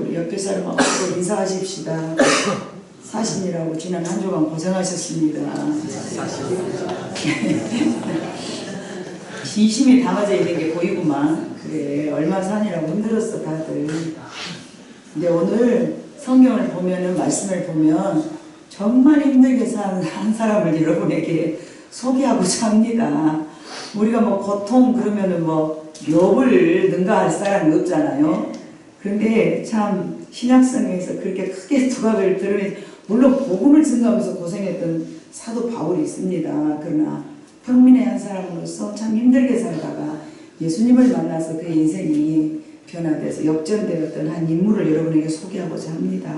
우리 옆에 사람하고 인사하십시다. 사신이라고 지난 한 주간 고생하셨습니다. 진심이 담아져 있는 게 보이구만. 그래, 얼마 산이라고 힘들었어 다들. 근데 오늘 성경을 보면은, 말씀을 보면 정말 힘들게 산 한 사람을 여러분에게 소개하고자 합니다. 우리가 뭐 고통 그러면은 뭐 욥을 능가할 사람이 없잖아요. 그런데 참 신약성에서 그렇게 크게 두각을 드러내, 물론 복음을 증거하면서 고생했던 사도 바울이 있습니다. 그러나 평민의 한 사람으로서 참 힘들게 살다가 예수님을 만나서 그의 인생이 변화돼서 역전되었던 한 인물을 여러분에게 소개하고자 합니다.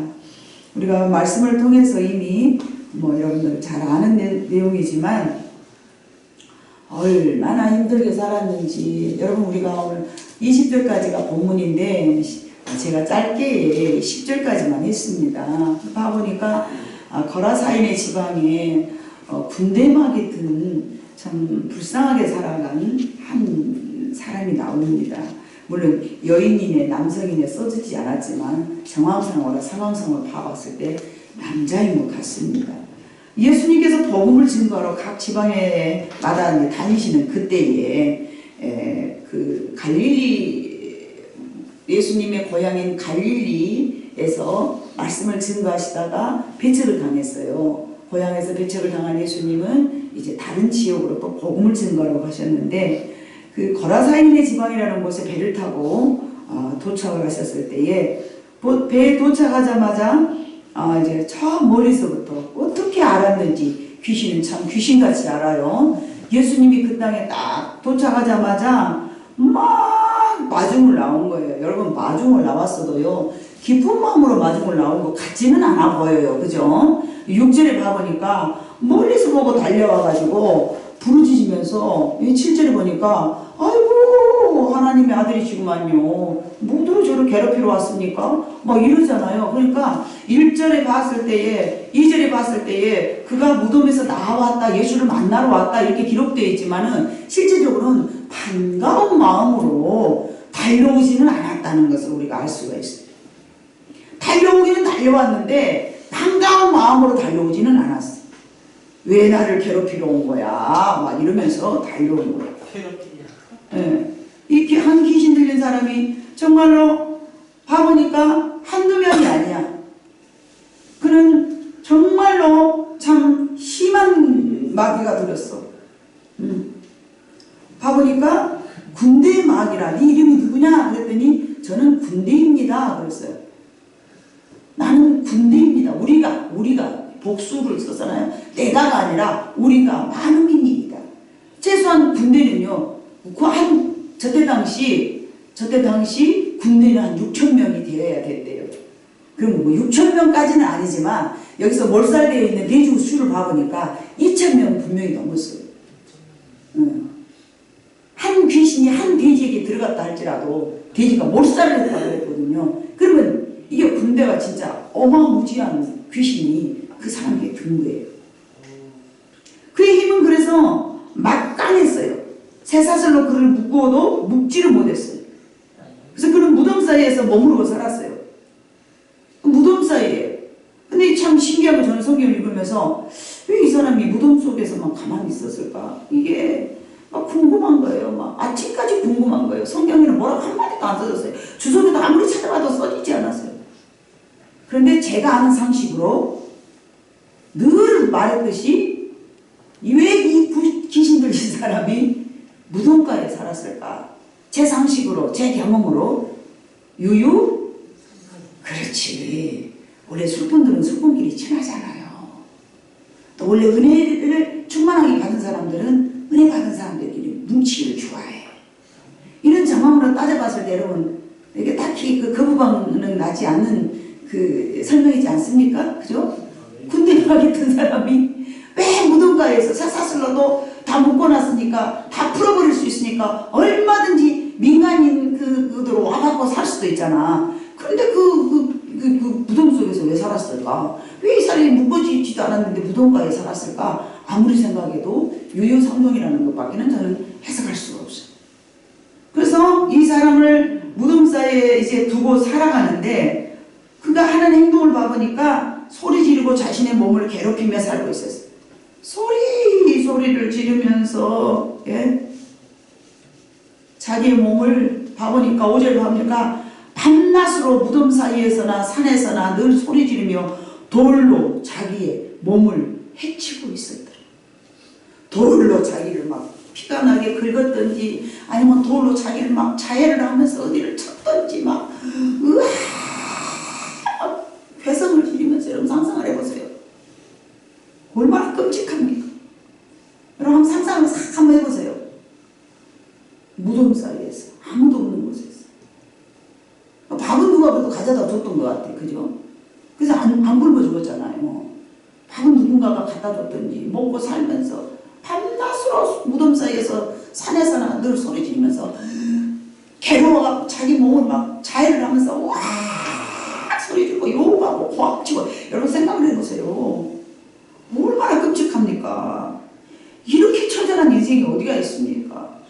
우리가 말씀을 통해서 이미 뭐 여러분들 잘 아는 내용이지만 얼마나 힘들게 살았는지, 여러분 우리가 오늘 20절까지가 본문인데 제가 짧게 10절까지만 했습니다. 봐보니까 거라사인의 지방에 군대막이 든 참 불쌍하게 살아간 한 사람이 나옵니다. 물론 여인이네 남성이네 써주지 않았지만 정황상으로 상황상으로 봐봤을 때 남자인 것 같습니다. 예수님께서 복음을 증거하러 각 지방에 마다 다니시는 그때에 그 갈릴리, 예수님의 고향인 갈릴리에서 말씀을 증거하시다가 배척을 당했어요. 고향에서 배척을 당한 예수님은 이제 다른 지역으로 또 복음을 증거하러 가셨는데, 그 거라사인의 지방이라는 곳에 배를 타고 도착을 하셨을 때에 배에 도착하자마자 이제 저 멀리서부터 어떻게 알았는지, 귀신은 참 귀신같이 알아요. 예수님이 그 땅에 딱 도착하자마자 막 마중을 나온 거예요. 여러분 마중을 나왔어도요 깊은 마음으로 마중을 나온 것 같지는 않아 보여요. 그죠? 6절에 봐보니까 멀리서 보고 달려와가지고 부르짖으면서, 7절에 보니까 아이고 하나님의 아들이시구만요. 뭐들을 저를 괴롭히러 왔습니까? 막 이러잖아요. 그러니까 1절에 봤을 때에, 2절에 봤을 때에 그가 무덤에서 나왔다, 예수를 만나러 왔다 이렇게 기록되어 있지만은 실제적으로는 반가운 마음으로 달려오지는 않았다는 것을 우리가 알 수가 있어요. 달려오기는 달려왔는데 반가운 마음으로 달려오지는 않았어. 왜 나를 괴롭히러 온 거야? 막 이러면서 달려온 거예요. 네. 이 한 귀신 들린 사람이 정말로 봐보니까 한두 명이 아니야. 그는 정말로 참 심한 마귀가 들었어. 봐보니까 군대의 마귀라. 네 이름이 누구냐? 그랬더니 저는 군대입니다. 그랬어요. 나는 군대입니다. 우리가 복수를 썼잖아요. 내가가 아니라 우리가 많음입니다. 최소한 군대는요, 저때 당시 군대는 한 6,000명이 되어야 됐대요. 그럼 뭐 6,000명까지는 아니지만 여기서 몰살되어 있는 돼지 수를 봐보니까 2,000명 분명히 넘었어요. 한 귀신이 한 돼지에게 들어갔다 할지라도 돼지가 몰살을 했다고 했거든요. 그러면 이게 군대가 진짜 어마무지한 귀신이 그 사람에게 든 거예요. 그의 힘은 그래서 막강했어요. 쇠사슬로 그를 묶어도 묶지를 못했어요. 그래서 그는 무덤 사이에서 머무르고 살았어요. 무덤 사이에. 근데 참 신기한 거, 저는 성경을 읽으면서 왜 이 사람이 무덤 속에서만 가만히 있었을까? 이게 막 궁금한 거예요. 막 아침까지 궁금한 거예요. 성경에는 뭐라고 한마디도 안 써졌어요. 주석에도 아무리 찾아봐도 써지지 않았어요. 그런데 제가 아는 상식으로 늘 말했듯이 왜 이 귀신 들린 사람이 무덤가에 살았을까? 제 상식으로, 제 경험으로 유유? 그렇지. 원래 술꾼들은 술꾼끼리 친하잖아요. 또 원래 은혜를 충만하게 받은 사람들은 은혜 받은 사람들끼리 뭉치기를 좋아해. 이런 정황으로 따져봤을 때 여러분, 이게 딱히 그 거부감은 나지 않는 그 설명이지 않습니까? 그죠? 군대에 가겠던 사람이 왜 무덤가에서 쇠사슬로도 다 묶어놨으니까 다 풀어버릴 수 있으니까 얼마든지 민간인 그들로 와갖고 살 수도 있잖아. 그런데 그 무덤 속에서 왜 살았을까? 왜 이 사람이 묶어지지도 않았는데 무덤가에 살았을까? 아무리 생각해도 유유상종이라는 것밖에는 저는 해석할 수가 없어요. 그래서 이 사람을 무덤 사이에 이제 두고 살아가는데 하는 행동을 봐보니까 소리 지르고 자신의 몸을 괴롭히며 살고 있었어요. 소리를 지르면서 자기의 몸을 봐보니까 5절 봐보니까 밤낮으로 무덤 사이에서나 산에서나 늘 소리 지르며 돌로 자기의 몸을 해치고 있었더라. 돌로 자기를 막 피가 나게 긁었던지 아니면 돌로 자기를 막 자해를 하면서 어디를 쳤던지 막 으아 회성을 지르면서 여러분 상상을 해보세요. 얼마나 끔찍합니까? 여러분 한번 상상을 싹 한번 해보세요. 무덤 사이에서 아무도 없는 곳에서 밥은 누가 봐도 가져다 줬던 것 같아. 그죠? 그래서 안 굶어 죽었잖아요. 밥은 누군가가 갖다 줬던지 먹고 살면서 밤낮으로 무덤 사이에서 산에서나 늘 소리 지르면서 괴로워갖고 자기 몸을 막 자해를 하면서 와 소리 지르고 욕하고 고함치고 여러분 생각을 해보세요. 얼마나 끔찍합니까? 이렇게 처절한 인생이 어디가 있습니까?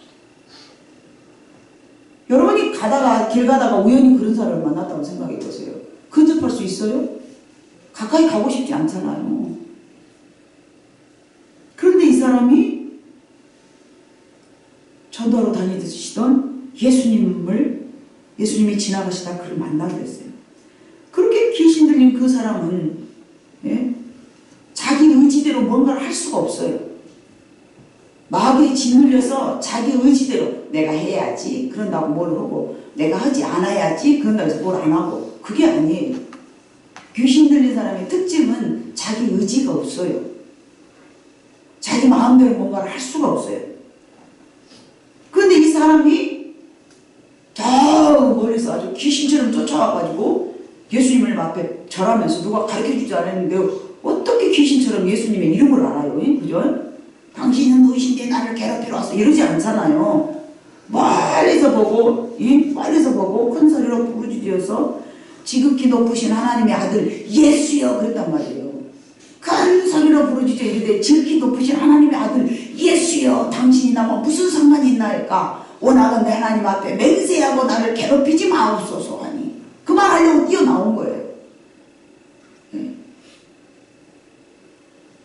여러분이 길 가다가 우연히 그런 사람을 만났다고 생각해 보세요. 근접할 수 있어요? 가까이 가고 싶지 않잖아요. 그런데 이 사람이 전도하러 다니시던 예수님이 지나가시다 그를 만나게 됐어요. 그렇게 귀신 들린 그 사람은 자기 의지대로 뭔가를 할 수가 없어요. 마귀에 짓눌려서 자기 의지대로 내가 해야지 그런다고 뭘 하고 내가 하지 않아야지 그런다고 해서 뭘 안 하고 그게 아니에요. 귀신 들린 사람의 특징은 자기 의지가 없어요. 자기 마음대로 뭔가를 할 수가 없어요. 그런데 이 사람이 저 멀리서 아주 귀신처럼 쫓아와가지고 예수님을 앞에 절하면서 누가 가르쳐주지 않았는데 어떻게 귀신처럼 예수님의 이름을 알아요? 그죠? 당신은 누구신데 나를 괴롭히러 왔어 이러지 않잖아요. 멀리서 보고 큰 소리로 부르짖어서 지극히 높으신 하나님의 아들 예수여 그랬단 말이에요. 큰 소리로 부르짖어 이르되 지극히 높으신 하나님의 아들 예수여 당신이 나와 무슨 상관이 있나이까 오나건 내 하나님 앞에 맹세하고 나를 괴롭히지 마옵소서 하니 그 말 하려고 뛰어나온 거예요.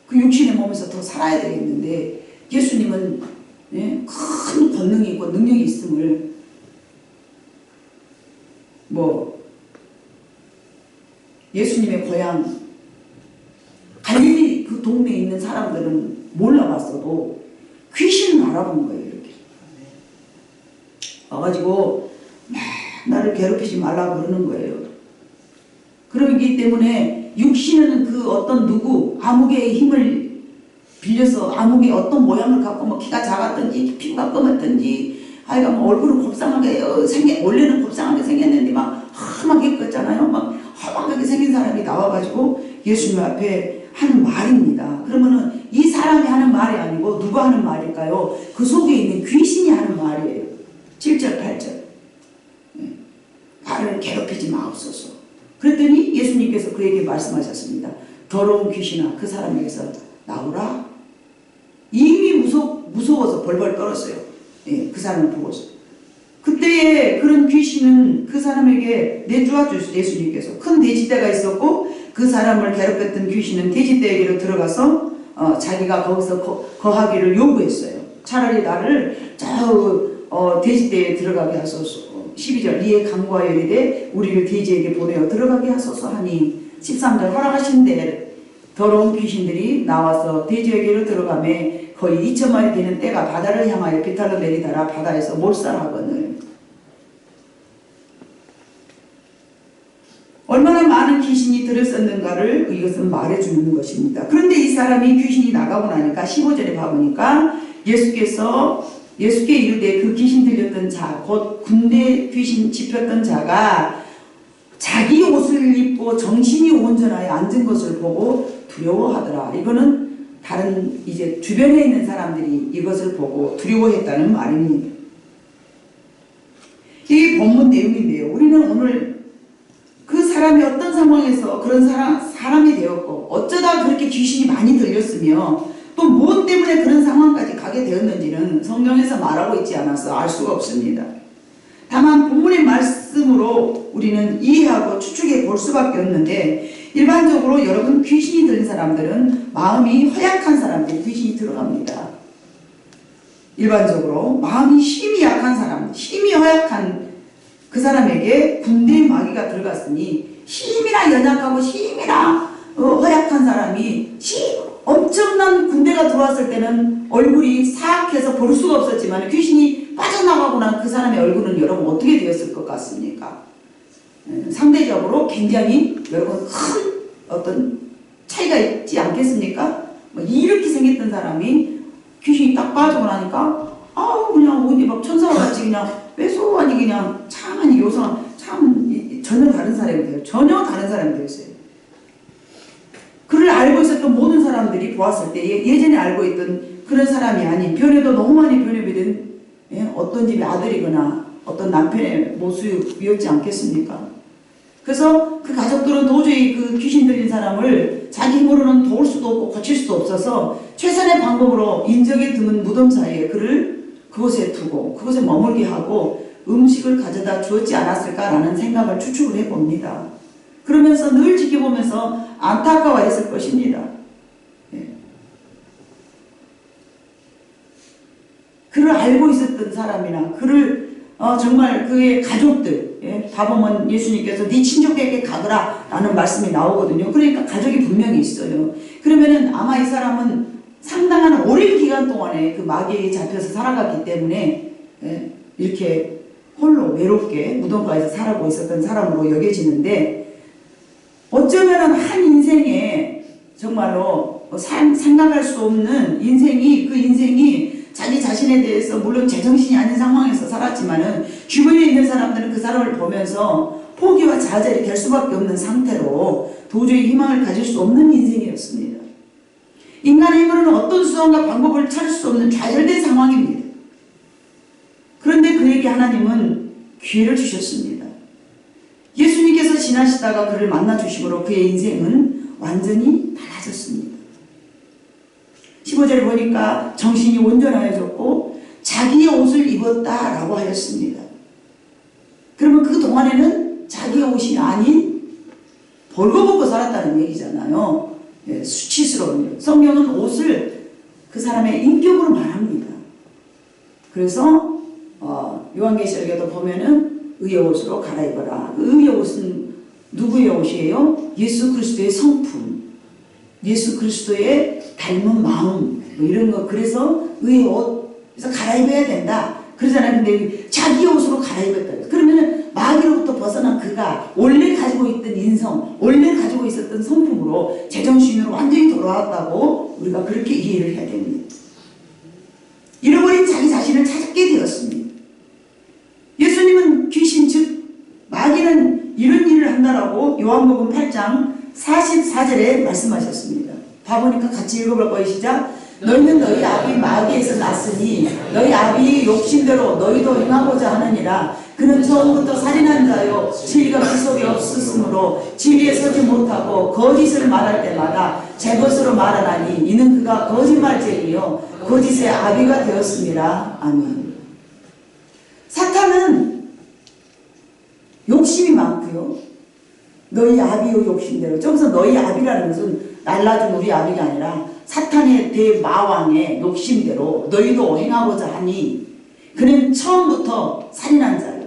그 육신의 몸에서 더 살아야 되겠는데 예수님은 큰 권능이 있고 능력이 있음을 예수님의 고향 갈릴리 그 동네에 있는 사람들은 몰라봤어도 귀신은 알아본 거예요. 이렇게 와가지고 나를 괴롭히지 말라고 그러는 거예요. 그러기 때문에 육신은 그 어떤 암흑의 힘을 빌려서 암흑의 어떤 모양을 갖고 키가 작았든지 피부가 검었든지 하여간 얼굴은 곱상하게 원래는 곱상하게 생겼는데 막 험하게 껐잖아요. 막 험하게 생긴 사람이 나와가지고 예수님 앞에 하는 말입니다. 그러면은 이 사람이 하는 말이 아니고 누가 하는 말일까요? 그 속에 있는 귀신이 하는 말이에요. 7절 8절 나를 괴롭히지 마옵소서. 그랬더니 예수님께서 그에게 말씀하셨습니다. 더러운 귀신아 그 사람에게서 나오라. 이미 무서워서 벌벌 떨었어요. 그 사람을 보고서. 그때에 그런 귀신은 그 사람에게 내주어 주셨어요. 예수님께서. 큰 돼지떼가 있었고 그 사람을 괴롭혔던 귀신은 돼지떼에게로 들어가서 자기가 거기서 거하기를 요구했어요. 차라리 나를 돼지떼에 들어가게 하소서. 12절 이에 강구하여 이르되 우리를 돼지에게 보내어 들어가게 하소서 하니 13절 허락하신대 더러운 귀신들이 나와서 돼지에게로 들어가매 거의 2,000마리 되는 떼가 바다를 향하여 비탈로 내리다라 바다에서 몰살하거늘. 얼마나 많은 귀신이 들었었는가를 이것은 말해주는 것입니다. 그런데 이 사람이 귀신이 나가고 나니까 15절에 봐보니까 예수께 이르되 그 귀신 들렸던 자 곧 군대 귀신 짚혔던 자가 자기 옷을 입고 정신이 온전하여 앉은 것을 보고 두려워하더라. 이거는 다른 이제 주변에 있는 사람들이 이것을 보고 두려워했다는 말입니다. 이게 본문 내용인데요. 우리는 오늘 그 사람이 어떤 상황에서 그런 사람이 되었고 어쩌다 그렇게 귀신이 많이 들렸으며 또 무엇 때문에 그런 상황까지 가게 되었는지는 성경에서 말하고 있지 않아서 알 수가 없습니다. 다만 본문의 말씀으로 우리는 이해하고 추측해 볼 볼 수밖에 없는데, 일반적으로 여러분 귀신이 들린 사람들은 마음이 허약한 사람들이 귀신이 들어갑니다. 일반적으로 마음이 힘이 약한 사람, 힘이 허약한 그 사람에게 군대의 마귀가 들어갔으니, 힘이나 연약하고 힘이나 허약한 사람이 엄청난 군대가 들어왔을 때는 얼굴이 사악해서 볼 수가 없었지만, 귀신이 빠져나가고 난 그 사람의 얼굴은 여러분 어떻게 되었을 것 같습니까? 상대적으로 굉장히 여러분 큰 어떤 차이가 있지 않겠습니까? 이렇게 생겼던 사람이 귀신이 딱 빠지고 나니까 그냥 어디 막 천사와 같이 그냥 왜소하니 그냥 참하니 요상 참 전혀 다른 사람이 돼요. 전혀 다른 사람이 되었어요. 그를 알고 있었던 모든 사람들이 보았을 때 예전에 알고 있던 그런 사람이 아닌, 변해도 너무 많이 변해이 된 어떤 집의 아들이거나 어떤 남편의 모습이었지 않겠습니까? 그래서 그 가족들은 도저히 그 귀신 들린 사람을 자기 힘으로는 도울 수도 없고 고칠 수도 없어서 최선의 방법으로 인적이 드문 무덤 사이에 그를 그곳에 두고 그곳에 머물게 하고 음식을 가져다 주었지 않았을까라는 생각을 추측을 해봅니다. 그러면서 늘 지켜보면서 안타까워했을 것입니다. 그를 알고 있었던 사람이나 그를 정말 그의 가족들, 다 보면 예수님께서 네 친족에게 가거라 라는 말씀이 나오거든요. 그러니까 가족이 분명히 있어요. 그러면은 아마 이 사람은 상당한 오랜 기간 동안에 그 마귀에 잡혀서 살아갔기 때문에 이렇게 홀로 외롭게 무덤가에서 살아고 있었던 사람으로 여겨지는데, 어쩌면 한 인생에 정말로 생각할 수 없는 인생이, 그 인생이 자기 자신에 대해서 물론 제정신이 아닌 상황에서 살았지만은 주변에 있는 사람들은 그 사람을 보면서 포기와 좌절이 될 수밖에 없는 상태로 도저히 희망을 가질 수 없는 인생이었습니다. 인간의 힘으로는 어떤 수단과 방법을 찾을 수 없는 좌절된 상황입니다. 그런데 그에게 하나님은 기회를 주셨습니다. 예수님께서 지나시다가 그를 만나 주심으로 그의 인생은 완전히 달라졌습니다. 15절을 보니까 정신이 온전하여졌고 자기의 옷을 입었다라고 하였습니다. 그러면 그 동안에는 자기의 옷이 아닌 벌거벗고 살았다는 얘기잖아요. 수치스러운. 성경은 옷을 그 사람의 인격으로 말합니다. 그래서 요한계시록에도 보면은 의의 옷으로 갈아입어라. 의의 옷은 누구의 옷이에요? 예수 그리스도의 성품, 예수 그리스도의 닮은 마음, 이런 거. 그래서 의의 옷에서 갈아입어야 된다 그러잖아요. 근데 자기 옷으로 갈아입었다. 그러면은 마귀로부터 벗어난 그가 원래 가지고 있던 인성, 원래 가지고 있었던 성품으로 제정신으로 완전히 돌아왔다고 우리가 그렇게 이해를 해야 됩니다. 잃어버린 자기 자신을 찾게 되었습니다. 예수님은 귀신, 즉 마귀는 이런 일을 한다라고 요한복음 8장 44절에 말씀하셨습니다. 봐보니까 같이 읽어볼 거예요. 시작. 너희는 너희 아비 마귀에서 났으니 너희 아비의 욕심대로 너희도 행하고자 하느니라. 그는 처음부터 살인한 자요 진리가 그 속에 없으므로 진리에 서지 못하고 거짓을 말할 때마다 제 것으로 말하나니 이는 그가 거짓말쟁이요 거짓의 아비가 되었습니다. 아멘. 사탄은 욕심이 많고요. 너희 아비의 욕심대로. 저기서 너희 아비라는 것은 날라준 우리 아비가 아니라 사탄의 대마왕의 욕심대로 너희도 행하고자 하니 그는 처음부터 살인한 자예요.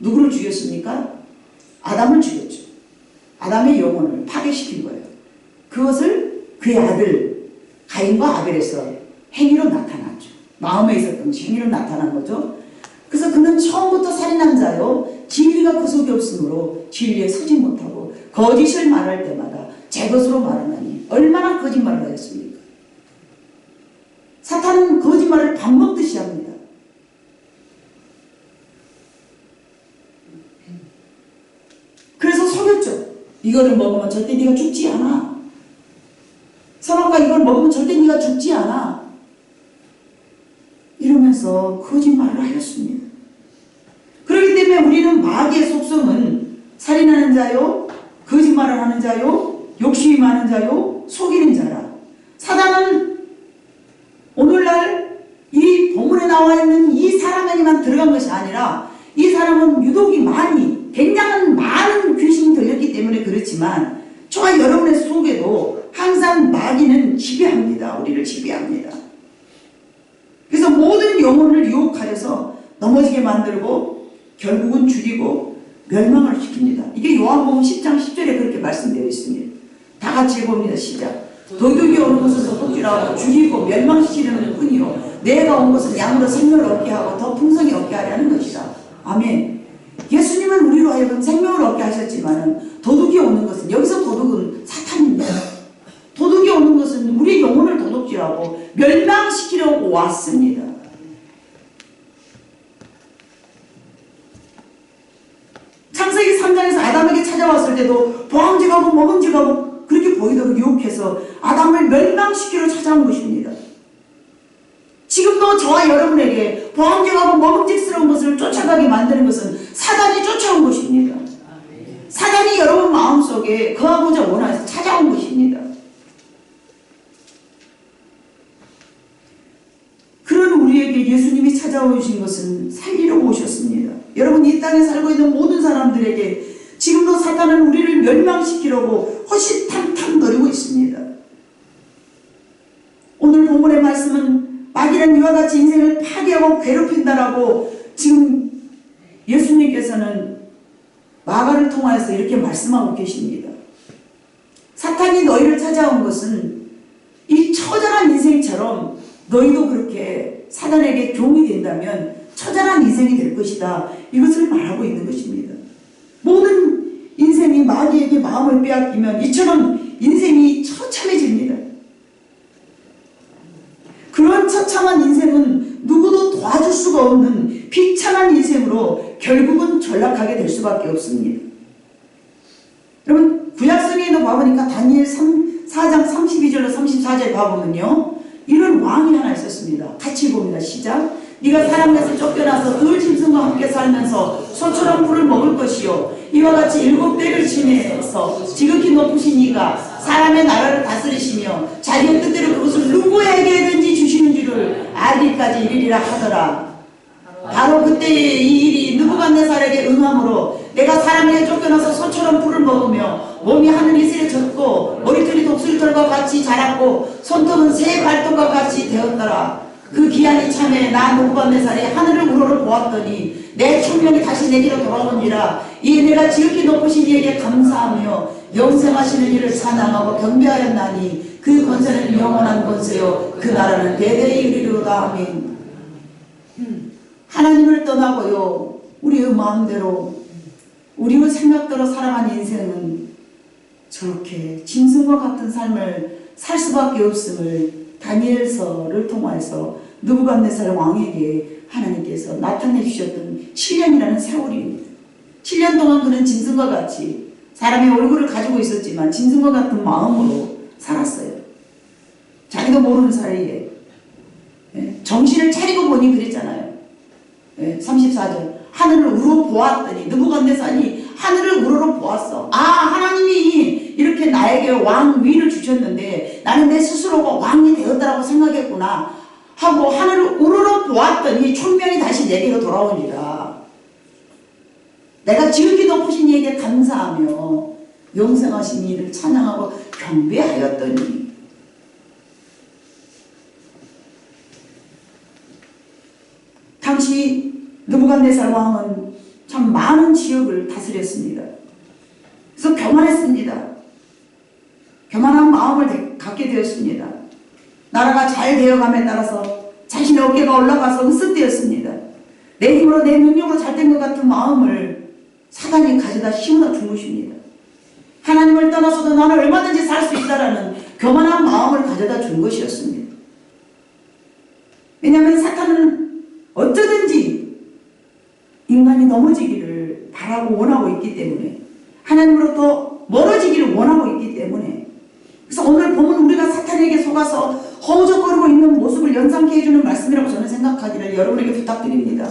누구를 죽였습니까? 아담을 죽였죠. 아담의 영혼을 파괴시킨 거예요. 그것을 그의 아들 가인과 아벨에서 행위로 나타났죠. 마음에 있었던 것이 행위로 나타난 거죠. 그래서 그는 처음부터 살인한 자요 진리가 그 속에 없으므로 진리에 서지 못하고 거짓을 말할 때마다 제 것으로 말하나니 얼마나 거짓말을 하였습니까? 사탄은 거짓말을 밥 먹듯이 합니다. 그래서 속였죠. 이거를 먹으면 절대 네가 죽지 않아. 선악과 이걸 먹으면 절대 네가 죽지 않아. 이러면서 거짓말을 하였습니다. 그렇기 때문에 우리는 마귀의 속성은 살인하는 자요, 거짓말을 하는 자요, 욕심이 많은 자요, 속이는 자라. 사단은 오늘날 이 본문에 나와 있는 이 사람에게만 들어간 것이 아니라 이 사람은 유독이 많이, 굉장한 많은 귀신이 들렸기 때문에 그렇지만 저와 여러분의 속에도 항상 마귀는 지배합니다. 우리를 지배합니다. 그래서 모든 영혼을 유혹하여서 넘어지게 만들고 결국은 죽이고 멸망을 시킵니다. 이게 요한복음 10장 10절에 그렇게 말씀되어 있습니다. 다 같이 해봅니다. 시작. 도둑이 오는 것은 도둑질하고 죽이고 멸망시키려는 뿐이요 내가 온 것은 양으로 생명을 얻게 하고 더 풍성히 얻게 하려는 것이다. 아멘. 예수님은 우리로 하여금 생명을 얻게 하셨지만 도둑이 오는 것은, 여기서 도둑은 사탄입니다. 도둑이 오는 것은 우리의 영혼을 도둑질하고 멸망시키려고 왔습니다. 창세기 3장에서 아담에게 찾아왔을 때도 보암직하고 먹음직하고 그렇게 보이도록 유혹해서 아담을 멸망시키러 찾아온 것입니다. 지금도 저와 여러분에게 보암직하고 먹음직스러운 것을 쫓아가게 만드는 것은 사단이 쫓아온 것입니다. 사단이 여러분 마음속에 거하고자 원해서 찾아온 것입니다. 그런 우리에게 예수님이 찾아오신 것은 살리러 오셨습니다. 여러분, 이 땅에 살고 있는 모든 사람들에게 지금도 사탄은 우리를 멸망시키려고 호시탐탐 노리고 있습니다. 오늘 본문의 말씀은 마귀는 이와 같이 인생을 파괴하고 괴롭힌다라고 지금 예수님께서는 마가를 통하여서 이렇게 말씀하고 계십니다. 사탄이 너희를 찾아온 것은 이 처절한 인생처럼 너희도 그렇게 사단에게 종이 된다면 처절한 인생이 될 것이다. 이것을 말하고 있는 것입니다. 모든 인생이 마귀에게 마음을 빼앗기면 이처럼 인생이 처참해집니다. 그런 처참한 인생은 누구도 도와줄 수가 없는 비참한 인생으로 결국은 전락하게 될 수밖에 없습니다. 여러분, 구약성에도 봐보니까 다니엘 4장 32절로 34절 봐보면요, 이런 왕이 하나 있었습니다. 같이 봅니다. 시작. 네가 사람에서 쫓겨나서 늘 짐승과 함께 살면서 소처럼 풀을 먹을 것이요 이와 같이 7대를 지내서 지극히 높으신 이가 사람의 나라를 다스리시며 자기의 뜻대로 그것을 누구에게든지 주시는 줄을 알기까지 이르리라 하더라. 바로 그때의 이 일이 느부갓네살에게 응함으로 내가 사람에게 쫓겨나서 소처럼 풀을 먹으며 몸이 하늘 이슬에 젖고 머리털이 독수리털과 같이 자랐고 손톱은 새 발톱과 같이 되었더라. 그 기한이 참에 나 느부갓네살이 하늘을 우러러 보았더니 내 총명이 다시 내게로 돌아오니라. 이에 내가 지극히 높으신 이에게 감사하며 영생하시는 이를 찬양하고 경배하였나니 그 권세는 영원한 권세요 그 나라는 대대에 이르리로다. 아멘. 하나님을 떠나고요 우리의 마음대로 우리의 생각대로 살아가는 인생은 저렇게 짐승과 같은 삶을 살 수밖에 없음을 다니엘서를 통해서 느부갓네살 왕에게 하나님께서 나타내 주셨던 7년이라는 세월입니다. 7년 동안 그는 짐승과 같이 사람의 얼굴을 가지고 있었지만 짐승과 같은 마음으로 살았어요. 자기도 모르는 사이에 정신을 차리고 보니 그랬잖아요. 34절 하늘을 우러 보았더니 느부갓네살이 하늘을 우러러 보았어. 아, 하나님이 이렇게 나에게 왕위를 주셨는데 나는 내 스스로가 왕이 되었다라고 생각했구나 하고 하늘을 우러러 보았더니 총명이 다시 내게로 돌아오니라. 내가 지극히 높으신 이에게 감사하며 영생하신 이를 찬양하고 경배하였더니 당시 느부갓네살 왕은 참 많은 지역을 다스렸습니다. 그래서 교만했습니다. 교만한 마음을 갖게 되었습니다. 나라가 잘 되어감에 따라서 자신의 어깨가 올라가서 으쓱되었습니다. 내 힘으로 내 능력으로 잘된 것 같은 마음을 사단이 가져다 심어다 준 것입니다. 하나님을 떠나서도 나는 얼마든지 살 수 있다라는 교만한 마음을 가져다 준 것이었습니다. 왜냐하면 사탄은 어쩌든지 인간이 넘어지기를 바라고 원하고 있기 때문에 하나님으로부터 멀어지기를 원하고 있기 때문에 그래서 오늘 보면 우리가 사탄에게 속아서 허우적거리고 있는 모습을 연상케 해주는 말씀이라고 저는 생각하기를 여러분에게 부탁드립니다.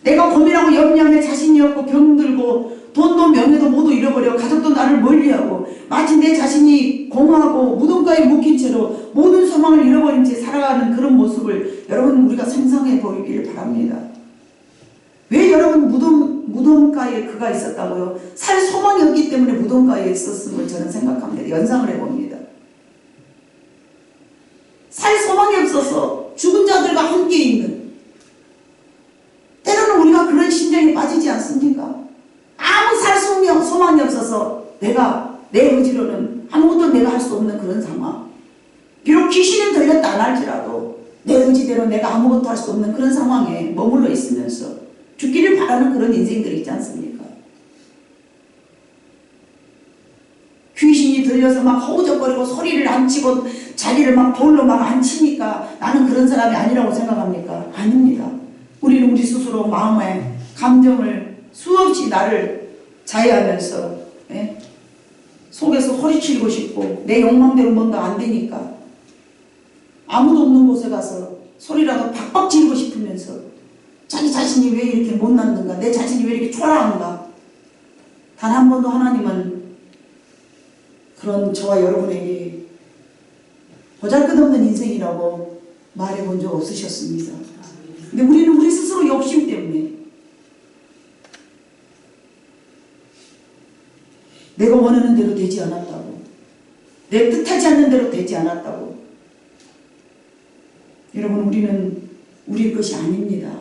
내가 고민하고 염려하며 자신이 없고 병들고 돈도 명예도 모두 잃어버려 가족도 나를 멀리하고 마치 내 자신이 공허하고 무덤가에 묵힌 채로 모든 소망을 잃어버린 채 살아가는 그런 모습을 여러분 우리가 상상해 보이길 바랍니다. 왜 여러분 무덤가에 그가 있었다고요. 살 소망이 없기 때문에 무덤가에 있었음을 저는 생각합니다. 연상을 해봅니다. 살 소망이 없어서 죽은 자들과 함께 있는, 때로는 우리가 그런 심정에 빠지지 않습니까? 아무 살 소망이 없어서 내가 내 의지로는 아무것도 내가 할 수 없는 그런 상황. 비록 귀신은 들렸다 안 할지라도 내 의지대로 내가 아무것도 할 수 없는 그런 상황에 머물러 있으면서 죽기를 바라는 그런 인생들이 있지 않습니까? 귀신이 들려서 막 허우적거리고 소리를 안 치고 자기를 막 돌로 막 안 치니까 나는 그런 사람이 아니라고 생각합니까? 아닙니다. 우리는 우리 스스로 마음에 감정을 수없이 나를 자해하면서 속에서 소리치고 싶고 내 욕망대로 뭔가 안 되니까 아무도 없는 곳에 가서 소리라도 박박 지르고 싶으면서 자기 자신이 왜 이렇게 못났는가, 내 자신이 왜 이렇게 초라한가. 단 한 번도 하나님은 그런 저와 여러분에게 보잘것없는 인생이라고 말해본 적 없으셨습니다. 근데 우리는 우리 스스로 욕심 때문에 내가 원하는 대로 되지 않았다고, 내 뜻하지 않는 대로 되지 않았다고. 여러분, 우리는 우리 것이 아닙니다.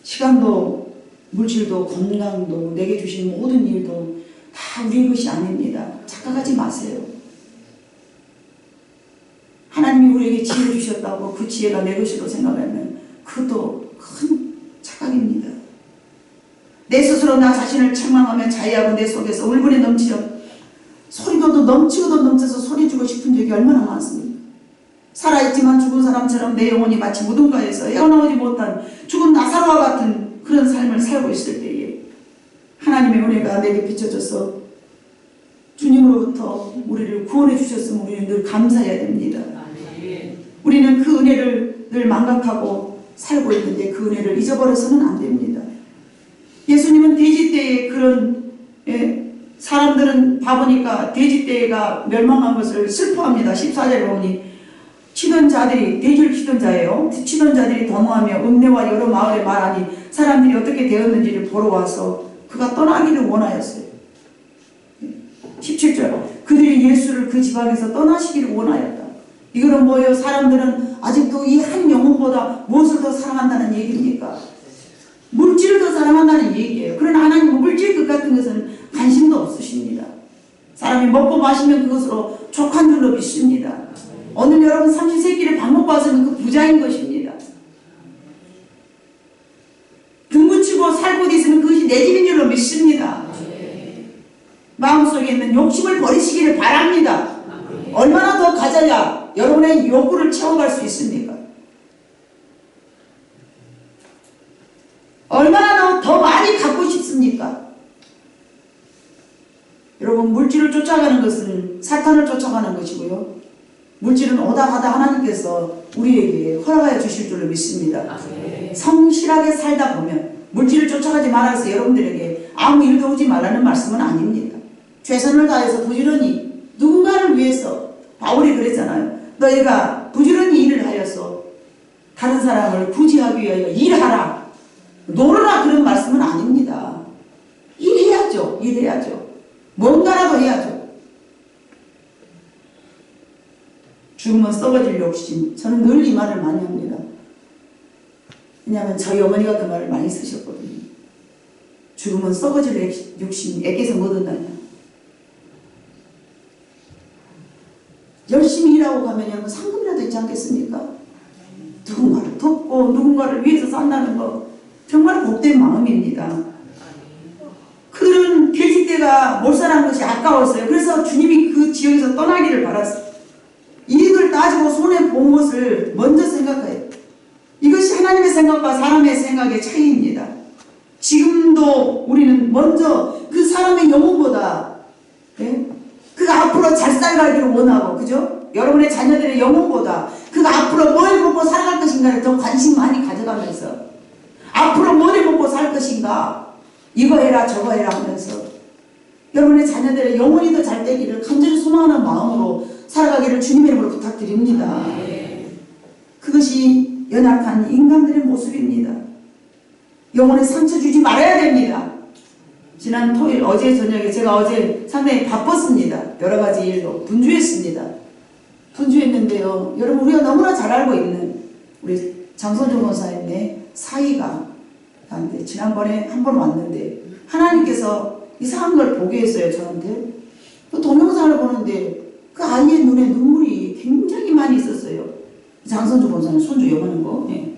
시간도 물질도 건강도 내게 주신 모든 일도 다 우리 것이 아닙니다. 착각하지 마세요. 하나님이 우리에게 지혜 주셨다고 그 지혜가 내 것이로 생각하면 그것도 큰 착각입니다. 내 스스로 나 자신을 책망하며 자해하고 내 속에서 울분이 넘치려 소리도 넘치고도 넘쳐서 소리주고 싶은 적이 얼마나 많습니까? 살아있지만 죽은 사람처럼 내 영혼이 마치 무덤가에서 헤어나오지 못한 죽은 나사로와 같은 그런 삶을 살고 있을 때에 하나님의 은혜가 내게 비춰져서 주님으로부터 우리를 구원해 주셨으면 우리는 늘 감사해야 됩니다. 우리는 그 은혜를 늘 망각하고 살고 있는데 그 은혜를 잊어버려서는 안 됩니다. 예수님은 돼지떼에 그런 사람들은 봐보니까 돼지떼가 멸망한 것을 슬퍼합니다. 14절에 보니 치던 자들이, 돼지를 치던 자예요. 치던 자들이 도모하며 읍내와 여러 마을에 말하니 사람들이 어떻게 되었는지를 보러 와서 그가 떠나기를 원하였어요. 17절, 그들이 예수를 그 지방에서 떠나시기를 원하였다. 이거는 뭐예요? 사람들은 아직도 이 한 영혼보다 무엇을 더 사랑한다는 얘기입니까? 물질을 더 사랑한다는 얘기예요. 그러나 하나님은 물질 것 같은 것은 관심도 없으십니다. 사람이 먹고 마시면 그것으로 족한 줄로 믿습니다. 오늘 여러분 삼시세끼를 밥 먹고 와서는 그 부자인 것입니다. 등붙이고 살 곳 있으면 그것이 내 집인 줄로 믿습니다. 마음속에 있는 욕심을 버리시기를 바랍니다. 얼마나 더 가져야 여러분의 욕구를 채워갈 수 있습니까? 얼마나 더 많이 갖고 싶습니까? 여러분, 물질을 쫓아가는 것은 사탄을 쫓아가는 것이고요. 물질은 오다 가다 하나님께서 우리에게 허락하여 주실 줄로 믿습니다. 성실하게 살다 보면 물질을 쫓아가지 말아서 여러분들에게 아무 일도 오지 말라는 말씀은 아닙니다. 최선을 다해서 부지런히 누군가를 위해서, 바울이 그랬잖아요. 너희가 부지런히 일을 하여서 다른 사람을 구제하기 위하여 일하라, 놀으라, 그런 말씀은 아닙니다. 일해야죠. 일해야죠. 뭔가라도 해야죠. 죽으면 썩어질 욕심. 저는 늘 이 말을 많이 합니다. 왜냐하면 저희 어머니가 그 말을 많이 쓰셨거든요. 죽으면 썩어질 욕심, 애께서 뭐 얻었나냐. 열심히 일하고 가면 여러분 상금이라도 있지 않겠습니까? 누군가를 돕고 누군가를 위해서 산다는 거 정말 복된 마음입니다. 그들은 돼지떼가 몰살한 것이 아까웠어요. 그래서 주님이 그 지역에서 떠나기를 바랐어요. 이익을 따지고 손해본 것을 먼저 생각해요. 이것이 하나님의 생각과 사람의 생각의 차이입니다. 지금도 우리는 먼저 그 사람의 영혼보다 그가 앞으로 잘 살아가기를 원하고, 그죠? 여러분의 자녀들의 영혼보다 그가 앞으로 뭘 먹고 살아갈 것인가를 더 관심 많이 가져가면서 앞으로 뭘 먹고 살 것인가, 이거 해라 저거 해라 하면서 여러분의 자녀들의 영혼이 더 잘 되기를 간절히 소망하는 마음으로 살아가기를 주님의 이름으로 부탁드립니다. 그것이 연약한 인간들의 모습입니다. 영혼에 상처 주지 말아야 됩니다. 지난 토요일 어제 저녁에 제가 어제 상당히 바빴습니다. 여러 가지 일로 분주했습니다. 분주했는데요. 여러분 우리가 너무나 잘 알고 있는 우리 장선종 권사님의 사이가 나한테 지난번에 한 번 왔는데 하나님께서 이상한 걸 보게 했어요. 저한테. 그 동영상을 보는데 그 아이의 눈에 눈물이 굉장히 많이 있었어요. 장선종 권사님 손주 여보는 거. 예.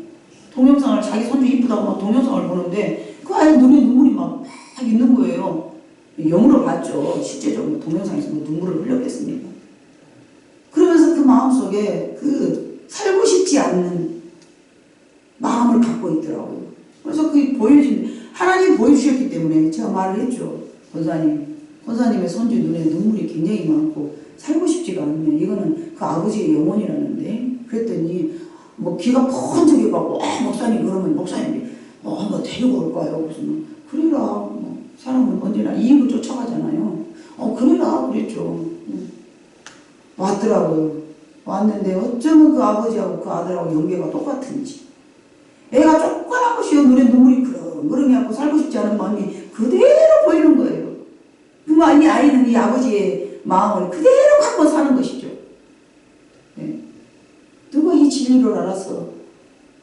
동영상을 자기 손주 이쁘다고 막 동영상을 보는데 그 아이 눈에 눈물이 막 있는 거예요. 영으로 봤죠. 실제적으로 동영상에서 뭐 눈물을 흘렸겠습니까? 그러면서 그 마음속에 그 살고 싶지 않는 마음을 갖고 있더라고요. 그래서 그 하나님 보여주셨기 때문에 제가 말을 했죠. 권사님의 손주 눈에 눈물이 굉장히 많고 살고 싶지가 않네. 이거는 그 아버지의 영혼이라는데. 그랬더니 뭐 귀가 번쩍이 가고 목사님 그러면 목사님이 한번 데리고 올까요? 그래서 그래라. 뭐 사람은 언제나 이익을 쫓아가잖아요. 그래라 그랬죠. 왔더라고요. 왔는데 어쩌면 그 아버지하고 그 아들하고 연계가 똑같은지. 애가 조그만 것이요 눈에 눈물이 그렁그렁 해갖고 살고 싶지 않은 마음이 그대로 보이는 거예요. 그 아이는 이 아버지의 마음을 그대로 갖고 사는 것이죠. 네. 누가 이 진리를 알아서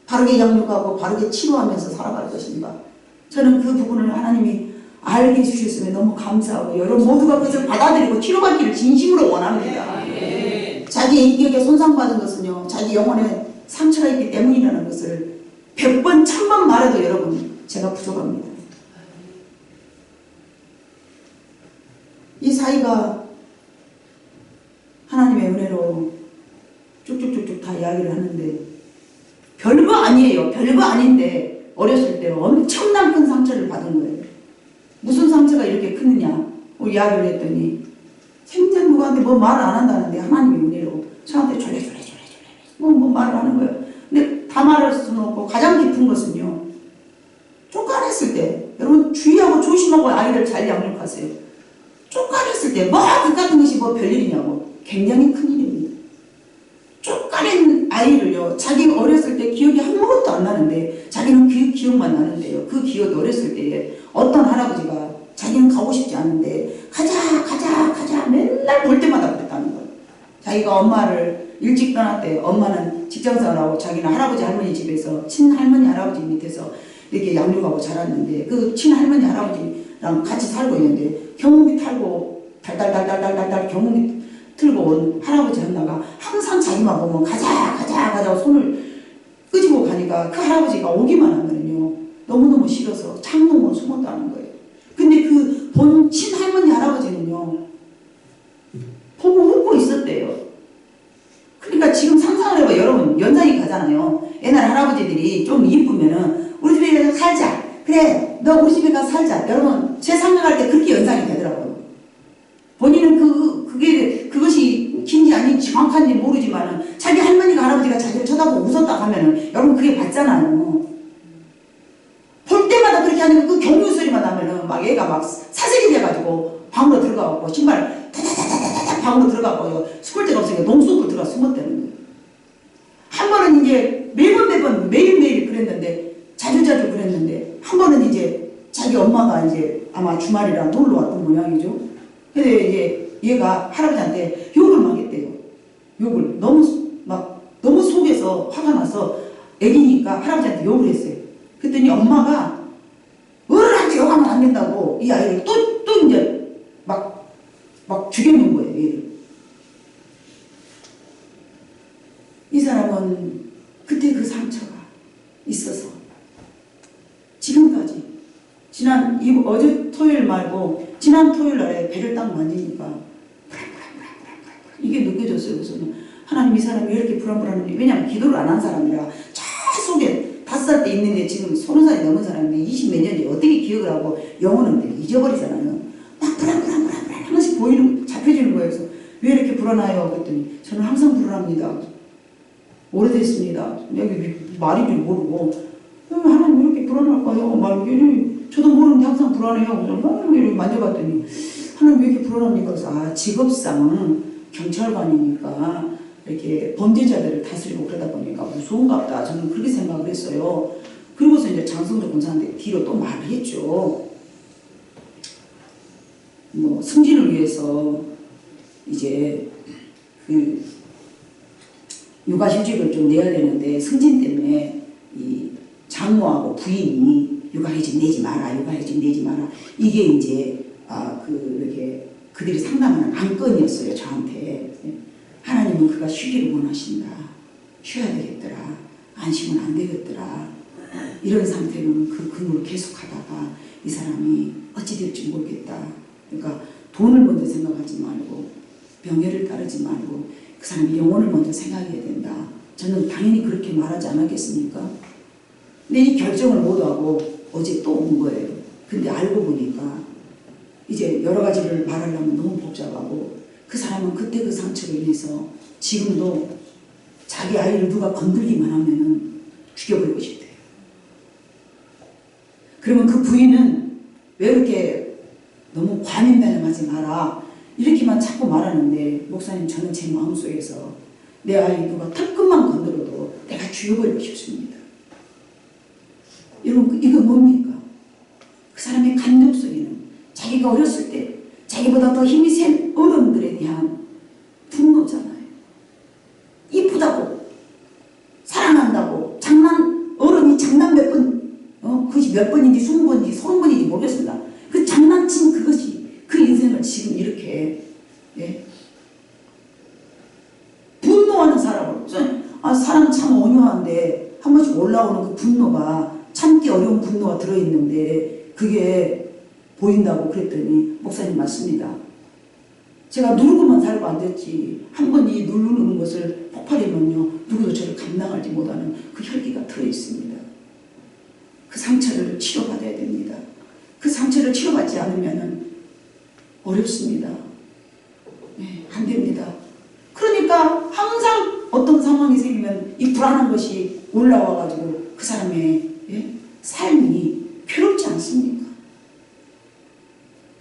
바르게 양육하고 바르게 치료하면서 살아갈 것인가. 저는 그 부분을 하나님이 알게 해주셨으면 너무 감사하고 여러분 모두가 그것을 받아들이고 치료받기를 진심으로 원합니다. 자기 인격에 손상받은 것은요 자기 영혼에 상처가 있기 때문이라는 것을 100번 1000번 말해도 여러분 제가 부족합니다. 이 사이가 하나님의 은혜로 쭉쭉쭉쭉 다 이야기를 하는데 별거 아니에요. 별거 아닌데 어렸을 때 엄청난 큰 상처를 받은 거예요. 무슨 상처가 이렇게 크느냐 이야기를 했더니 생전 누구한테 뭐 말을 안 한다는데 하나님의 은혜로 저한테 졸래 뭐 말을 하는 거예요. 근데 다 말할 수는 없고 가장 깊은 것은요 쫓겨냈을 때 여러분 주의하고 조심하고 아이를 잘 양육하세요. 쫓겨냈을 때 뭐 그 같은 것이 뭐 별일이냐고 굉장히 큰일입니다. 쫓겨낸 아이를요 자기 어렸을 때 기억이 아무것도 안 나는데 자기는 그 기억만 나는데요 그 기억이 어렸을 때에 어떤 할아버지가 자기는 가고 싶지 않은데 가자 맨날 볼 때마다 그랬다는 거예요. 자기가 엄마를 일찍 떠났대요. 엄마는 직장생활하고 자기는 할아버지 할머니 집에서 친할머니 할아버지 밑에서 이렇게 양육하고 자랐는데 그 친할머니 할아버지랑 같이 살고 있는데 경운기 타고 달달달달달달 경운기 틀고 온 할아버지 하나가 항상 자기만 보면 가자 손을 끄집고 가니까 그 할아버지가 오기만 하면은요 너무너무 싫어서 창문으로 숨었다는 거예요. 근데 그 본 친할머니 할아버지는요 보고 웃고 있었대요. 그러니까 지금 상상을 해봐. 여러분 연상이 가잖아요. 옛날 할아버지들이 좀 이쁘면은 우리 집에 가서 살자. 그래 너 우리 집에 가서 살자. 여러분 제 상상할 때 그렇게 연상이 되더라고요. 본인은 그것이 긴지 아닌지 정확한지 모르지만은 자기 할머니가 할아버지가 자기를 쳐다보고 웃었다 하면은 여러분 그게 맞잖아요. 볼 때마다 그렇게 하니까 그 경유 소리만 나면은 막 얘가 막 사색이 돼가지고 방으로 들어가고 신발 다다다다다다 방으로 들어가고 숨을 데가 없으니까 농속으로 들어가 숨었다는 거예요. 한 번은 이제 매번 매일매일 그랬는데 자주 그랬는데 한 번은 이제 자기 엄마가 이제 아마 주말이라 놀러 왔던 모양이죠. 근데 이제 얘가 할아버지한테 욕을 막 했대요. 욕을 너무 속에서 화가 나서 애기니까 할아버지한테 욕을 했어요. 그랬더니 엄마가 어른한테 욕하면 안 된다고 이 아이를 또 이제 막 죽여놓은 거예요. 얘를. 이 사람은 그때 그 상처가 있어서 지금까지 어제 토요일 말고 지난 토요일 날에 배를 딱 만지니까 이게 느껴졌어요. 그래서 하나님 이 사람이 왜 이렇게 불안불안한지. 왜냐하면 기도를 안 한 사람이라 저 속에 5살 때 있는데 지금 30살이 넘은 사람인데 20몇 년째 어떻게 기억을 하고 영혼은 잊어버리잖아요. 막 불안불안 하나씩 잡혀지는 거예요. 그래서 왜 이렇게 불안해요? 그랬더니 저는 항상 불안합니다. 오래됐습니다. 여기 말인지 모르고 하나님 왜 이렇게 불안할까요? 막 저도 모르는데 항상 불안해요. 그래서 이렇게 만져봤더니 하나님 왜 이렇게 불안합니까? 그래서 직업상 경찰관이니까 이렇게 범죄자들을 다스리고 그러다 보니까 무서운가 보다. 저는 그렇게 생각을 했어요. 그리고서 이제 장성조 권사한테 뒤로 또 말을 했죠. 뭐 승진을 위해서 이제 그 육아휴직을 좀 내야 되는데 승진 때문에 이 장모하고 부인이 육아휴직 내지 마라, 육아휴직 내지 마라. 이게 이제 이렇게 그들이 상담하는 안건이었어요, 저한테. 하나님은 그가 쉬기를 원하신다. 쉬어야 되겠더라. 안 쉬면 안 되겠더라. 이런 상태로는 그 근무를 계속하다가 이 사람이 어찌 될지 모르겠다. 그러니까 돈을 먼저 생각하지 말고 명예를 따르지 말고 그 사람이 영혼을 먼저 생각해야 된다. 저는 당연히 그렇게 말하지 않았겠습니까? 근데 이 결정을 못하고 어제 또 온 거예요. 근데 알고 보니까 이제 여러 가지를 말하려면 너무 복잡하고 그 사람은 그때 그 상처로 인해서 지금도 자기 아이를 누가 건들기만 하면은 죽여버리고 싶대요. 그러면 그 부인은 왜 이렇게 너무 과민반응하지 마라 이렇게만 자꾸 말하는데 목사님 저는 제 마음속에서 내 아이 누가 턱끝만 건드려도 내가 죽여버리고 싶습니다. 여러분 이거 뭡니까? 그 사람의 감정 속에는 자기가 어렸을 때 자기보다 더 힘이 센 어른들에 대한 분노잖아요. 이쁘다고 사랑한다고 어른이 장난 몇 번 그것이 몇 번인지 20번인지 30번인지 모르겠습니다. 그 장난친 그것이 그 인생을 지금 이렇게 분노하는 사람으로 사람 참 온유한데 한 번씩 올라오는 그 분노가 참기 어려운 분노가 들어있는데 그게 보인다고 그랬더니 목사님 맞습니다. 제가 누르고만 살고 앉았지 한 번 이 누르는 것을 폭발하면요 누구도 저를 감당하지 못하는 그 혈기가 들어있습니다. 그 상처를 치료받아야 됩니다. 그 상처를 치료받지 않으면 어렵습니다. 네, 안 됩니다. 그러니까 항상 어떤 상황이 생기면 이 불안한 것이 올라와가지고 그 사람의 삶이 괴롭지 않습니까?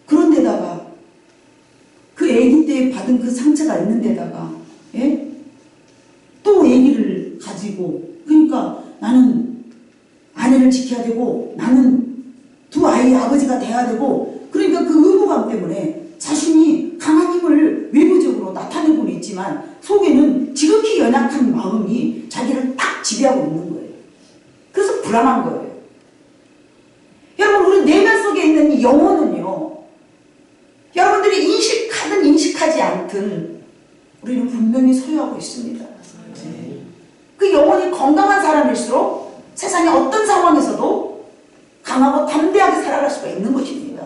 그런데다가 그 아기 때 받은 그 상처가 있는 데다가 또 아기를 가지고 그러니까 나는 아내를 지켜야 되고 나는 두 아이의 아버지가 돼야 되고 그러니까 그 의무감 때문에 자신이 강한 힘을 외부적으로 나타내고는 있지만 속에는 지극히 연약한 마음이 자기를 딱 지배하고 있는 거예요. 그래서 불안한 거예요. 여러분 우리 내면 속에 있는 이 영혼은요 여러분들이 인식하든 인식하지 않든 우리는 분명히 소유하고 있습니다. 그 영혼이 건강한 사람일수록 세상의 어떤 상황에서도 강하고 담대하게 살아갈 수가 있는 것입니다.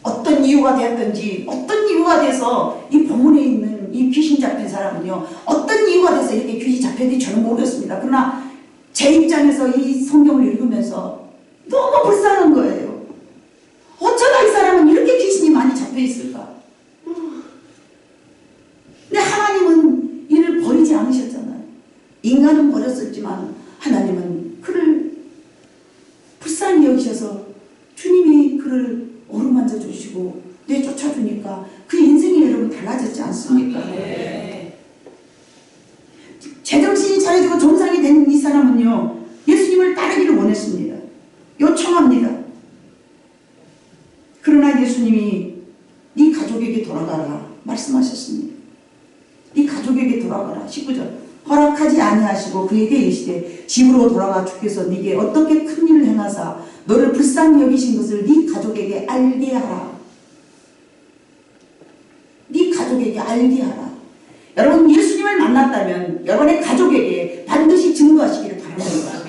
어떤 이유가 되었든지 어떤 이유가 돼서 이 본문에 있는 이 귀신 잡힌 사람은요 어떤 이유가 돼서 이렇게 귀신 잡혔는지 저는 모르겠습니다. 그러나 제 입장에서 이 성경을 읽으면서 너무 불쌍한 거예요. 어쩌다 이 사람은 이렇게 귀신이 많이 잡혀 있을까? 근데 하나님은 이를 버리지 않으셨잖아요. 인간은 버렸었지만 하나님은 그를 불쌍히 여기셔서 주님이 그를 어루만져 주시고 내쫓아주니까 그 인생이 여러분 달라졌지 않습니까? 네. 제정신이 차려지고 정상이 된 이 사람은요 예수님을 따르기를 원했습니다. 요청합니다. 그러나 예수님이 네 가족에게 돌아가라 말씀하셨습니다. 네 가족에게 돌아가라. 19절 허락하지 아니하시고 그에게 이르시되 집으로 돌아가 주께서 네게 어떻게 큰 일을 행하사 너를 불쌍히 여기신 것을 네 가족에게 알게 하라. 네 가족에게 알게 하라. 여러분 예수님을 만났다면 여러분의 가족에게 반드시 증거하시기를 바랍니다.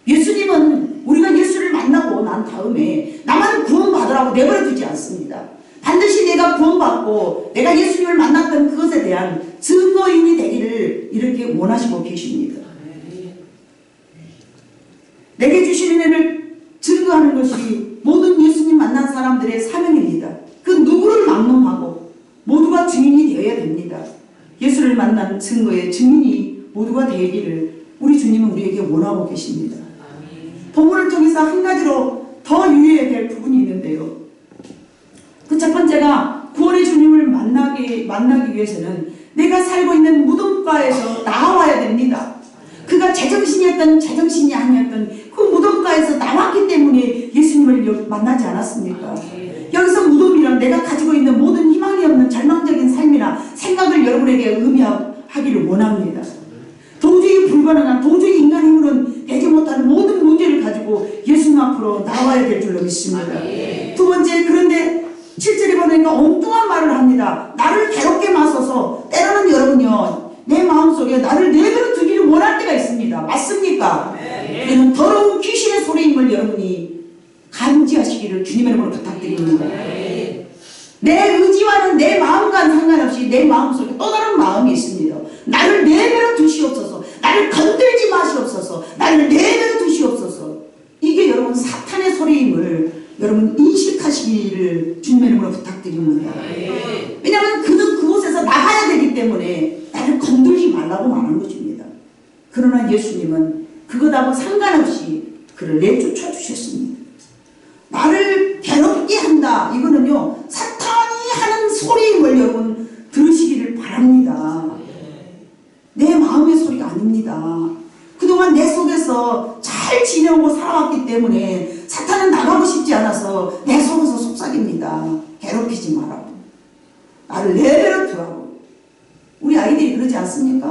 예수님은 우리가 예수를 만나고 난 다음에 나만 구원받으라고 내버려 두지 않습니다. 반드시 내가 구원받고 내가 예수님을 만났던 그것에 대한 증거인이 되기를 이렇게 원하시고 계십니다. 내게 주시는 은혜를 증거하는 것이 모든 예수님 만난 사람들의 사명입니다. 그 누구를 막론하고 모두가 증인이 되어야 됩니다. 예수를 만난 증거의 증인이 모두가 되기를 우리 주님은 우리에게 원하고 계십니다. 본문을 통해서 한 가지로 더 유의해야 될 부분이 있는데요. 그 첫 번째가 구원의 주님을 만나기 위해서는 내가 살고 있는 무덤가에서 나와야 됩니다. 그가 제정신이었던 제정신이 아니었던 그 무덤가에서 나왔기 때문에 예수님을 만나지 않았습니까? 여기서 무덤이란 내가 가지고 있는 모든 희망이 없는 절망적인 삶이나 생각을 여러분에게 의미하기를 원합니다. 도저히 불가능한, 도저히 인간 힘으로는 되지 못하는 모든 문제를 가지고 예수님 앞으로 나와야 될 줄로 믿습니다. 두 번째, 그런데 7절에 보니까 엉뚱한 말을 합니다. 나를 괴롭게 마소서. 때로는 여러분요, 내 마음속에 나를 내버려 두기를 원할 때가 있습니다. 맞습니까? 이는 더러운 귀신의 소리임을 여러분이 감지하시기를 주님의 이름으로 부탁드립니다. 내 의지와는 내 마음과는 상관없이 내 마음속에 또 다른 마음이 있습니다. 나를 내버려 두시옵소서. 나를 건들지 마시옵소서. 나를 내버려 두시옵소서. 이게 여러분 사탄의 소리임을 여러분 인식하시기를 주님의 이름으로 부탁드립니다. 왜냐하면 그는 그곳에서 나가야 되기 때문에 나를 건들지 말라고 말하는 것입니다. 그러나 예수님은 그것하고 상관없이 그를 내쫓아 주셨습니다. 나를 괴롭게 한다. 이거는요, 사탄이 하는 소리임을 여러분 들으시기를 바랍니다. 내 마음의 소리가 아닙니다. 그동안 내 속에서 잘 지내고 살아왔기 때문에 사탄은 나가고 싶지 않아서 내 속에서 속삭입니다. 괴롭히지 말라고. 나를 내버려 두라고. 우리 아이들이 그러지 않습니까?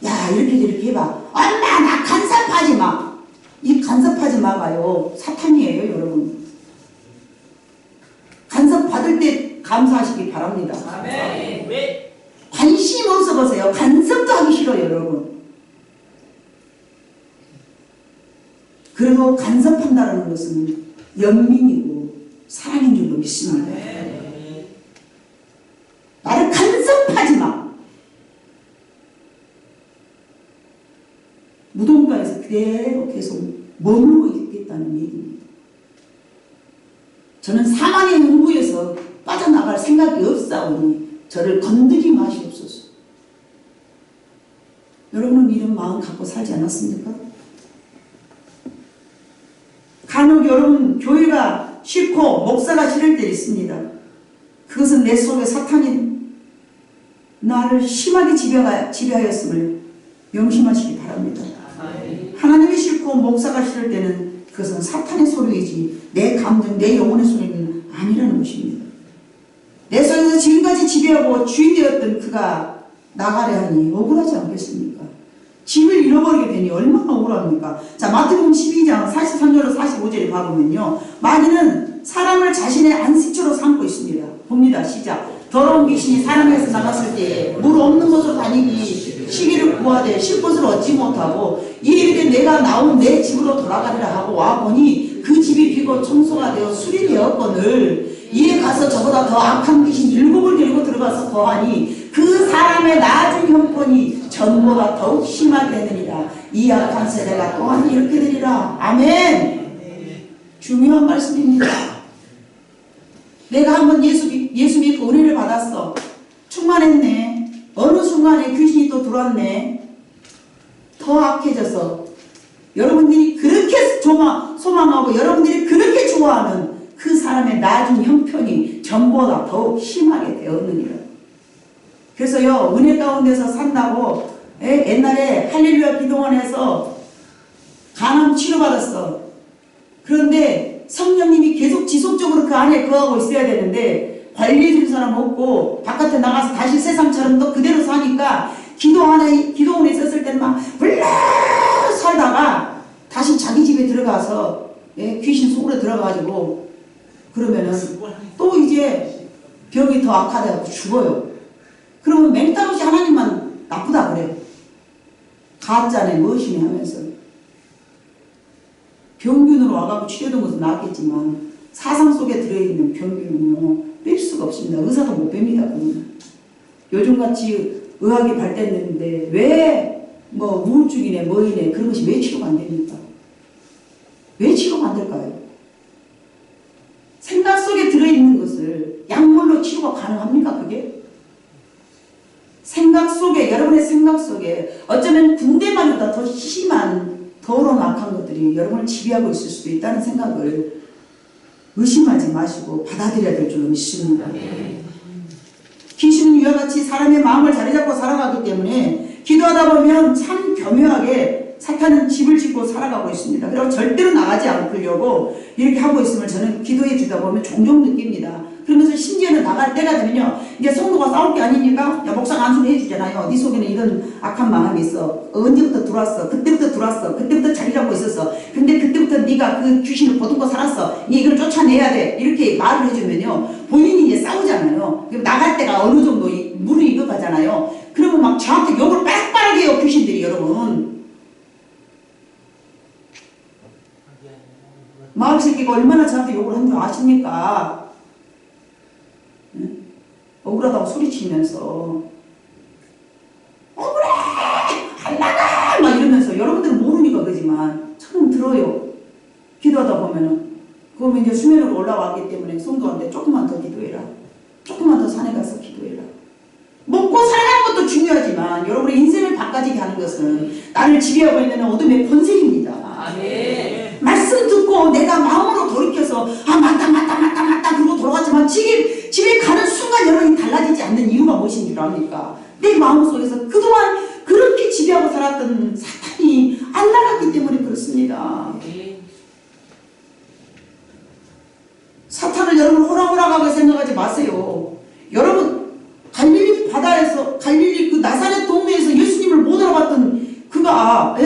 야, 이렇게 해봐. 엄마, 나 간섭하지 마. 이 간섭하지 마가요, 사탄이에요, 여러분. 간섭 받을 때 감사하시기 바랍니다. 아멘. 관심 없어 보세요. 간섭도 하기 싫어요, 여러분. 그래도 간섭한다는 것은 연민이고 사랑인 줄로 믿습니다. 나를 간섭하지 마. 무덤가에서 그대로 계속 머물고 있겠다는 얘기입니다. 저는 사망의 음부에서 빠져나갈 생각이 없사오니 저를 건드리지 마시옵소서. 여러분은 이런 마음 갖고 살지 않았습니까? 간혹 여러분 교회가 싫고 목사가 싫을 때 있습니다. 그것은 내 속에 사탄이 나를 심하게 지배하였음을 명심하시기 바랍니다. 하나님이 싫고 목사가 싫을 때는 그것은 사탄의 소리이지 내 감정, 내 영혼의 소리는 아니라는 것입니다. 내 속에서 지금까지 지배하고 주인 되었던 그가 나가려 하니 억울하지 않겠습니까? 집을 잃어버리게 되니 얼마나 억울합니까? 자, 마태복음 12장 43절로 45절에 봐보면요, 마귀는 사람을 자신의 안식처로 삼고 있습니다. 봅니다. 시작. 더러운 귀신이 사람에서 나갔을 때 물 없는 곳으로 다니기 시기를 구하되 쉴 곳을 얻지 못하고 이르되 내가 나온 내 집으로 돌아가리라 하고 와보니 그 집이 비고 청소가 되어 수리되었거늘 이에 가서 저보다 더 악한 귀신 7을 데리고 들어가서 거하니 그 사람의 낮은 형편이 전보다 더욱 심하게 되느니라. 이 악한 세대가 또한 이렇게 되리라. 아멘. 중요한 말씀입니다. 내가 한번 예수 믿고 은혜를 받았어. 충만했네. 어느 순간에 귀신이 또 들어왔네. 더 악해져서 여러분들이 그렇게 소망하고 여러분들이 그렇게 좋아하는 그 사람의 낮은 형편이 전보다 더욱 심하게 되었느니라. 그래서요, 은혜 가운데서 산다고 옛날에 할렐루야 기도원에서 간암 치료받았어. 그런데 성령님이 계속 지속적으로 그 안에 거하고 있어야 되는데 관리해줄 사람 없고 바깥에 나가서 다시 세상처럼 또 그대로 사니까 기도원에 있었을 때는 막 불러 살다가 다시 자기 집에 들어가서 귀신 속으로 들어가가지고 그러면은 또 이제 병이 더 악화되고 죽어요. 그러면 맹땅없이 하나님만 나쁘다 그래. 가짜네 무엇이네 하면서 병균으로 와가지고 치료된 것은 나았겠지만 사상 속에 들어있는 병균은요 뺄 수가 없습니다. 의사도 못 뺍니다. 그러면. 요즘같이 의학이 발달됐는데 왜 뭐 우울증이네 뭐이네 그런 것이 왜 치료가 안 됩니까? 왜 치료가 안 될까요? 생각 속에 들어있는 것을 약물로 치료가 가능합니까 그게? 생각 속에, 여러분의 생각 속에 어쩌면 군대만보다 더 심한 더러운 악한 것들이 여러분을 지배하고 있을 수도 있다는 생각을 의심하지 마시고 받아들여야 될 줄로 믿습니다. 귀신은 이와 같이 사람의 마음을 자리잡고 살아가기 때문에 기도하다 보면 참 교묘하게 사탄은 집을 짓고 살아가고 있습니다. 그리고 절대로 나가지 않으려고 이렇게 하고 있음을 저는 기도해 주다 보면 종종 느낍니다. 그러면서 심지어는 나갈 때가 되면요, 이제 성도가 싸울 게 아니니까 야 목사가 안수를 해주잖아요. 네 속에는 이런 악한 마음이 있어. 언제부터 들어왔어? 그때부터 들어왔어. 그때부터 자리 잡고 있었어. 근데 그때부터 네가 그 귀신을 보듬고 살았어. 네 이걸 쫓아내야 돼. 이렇게 말을 해주면요, 본인이 이제 싸우잖아요. 그럼 나갈 때가 어느 정도 물을 익어가잖아요. 그러면 막 저한테 욕을 빡빡하게 해요, 귀신들이. 여러분, 마을 새끼가 얼마나 저한테 욕을 한 줄 아십니까? 응? 억울하다고 소리치면서 억울해! 한나가! 막 이러면서, 여러분들은 모르니까 그러지만 저는 들어요. 기도하다 보면은. 그러면 이제 수면으로 올라왔기 때문에 성도한테 조금만 더 기도해라. 조금만 더 산에 가서 기도해라. 먹고 살아가는 것도 중요하지만 여러분의 인생을 바꿔지게 하는 것은 나를 지배하고 있는 어둠의 권세입니다. 아멘. 말씀 듣고 내가 마음으로 돌이켜서 아 맞다 그러고 돌아갔지만 집에 가는 순간 여러분이 달라지지 않는 이유가 무엇인 줄 압니까? 내 마음속에서 그동안 그렇게 지배하고 살았던 사탄이 안 나갔기 때문에 그렇습니다. 사탄을 여러분 호락호락하게 생각하지 마세요. 여러분, 갈릴리 바다에서, 갈릴리 그 나사렛 동네에서 예수님을 못 알아봤던 그가,